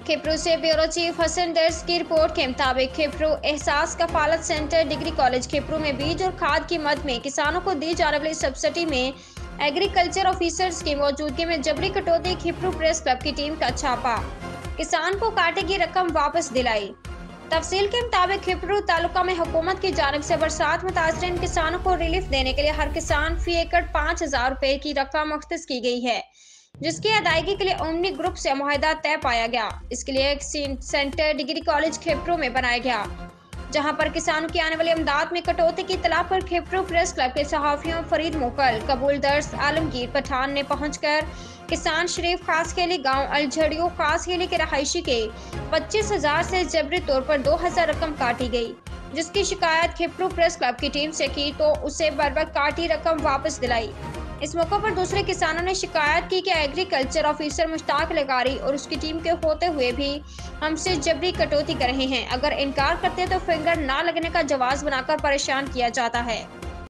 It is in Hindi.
खिपरू से ब्यूरो चीफ हसन दर्ज की रिपोर्ट के मुताबिक खिपरू एहसास कफालत सेंटर डिग्री कॉलेज खिपरू में बीज और खाद की मद में किसानों को दी जाने वाली सब्सिडी में एग्रीकल्चर ऑफिसर्स की मौजूदगी में जबरी कटौती। खिपरू प्रेस क्लब की टीम का छापा, किसान को काटे की रकम वापस दिलाई। तफसील के मुताबिक खिपरू तालुका में हुकूमत की जानिब से बरसात मुतासरीन किसानों को रिलीफ देने के लिए हर किसान फी एकड़ 5,000 रुपए की रकम मुख्तस की गई है, जिसकी अदायगी के लिए ओमनी ग्रुप से मुआहदा तय पाया गया। इसके लिए एक सेंटर डिग्री कॉलेज खिपरू में बनाया गया, जहां पर किसानों की आने वाली इमदाद में कटौती की तलब पर खिपरू प्रेस क्लब के सहाफियों फरीद मोकल, कबूल दर्स, आलमगीर पठान ने पहुंचकर किसान शरीफ खासखेली गांव अलझड़ियों खासखेली के रहायशी के 25,000 से जबरी तौर पर 2,000 रकम काटी गई, जिसकी शिकायत खिपरू प्रेस क्लब की टीम से की तो उसे बरवक्त काटी रकम वापस दिलाई। इस मौके पर दूसरे किसानों ने शिकायत की कि एग्रीकल्चर ऑफिसर मुश्ताक लगारी और उसकी टीम के होते हुए भी हमसे जबरी कटौती कर रहे हैं। अगर इनकार करते तो फिंगर ना लगने का जवाब बनाकर परेशान किया जाता है।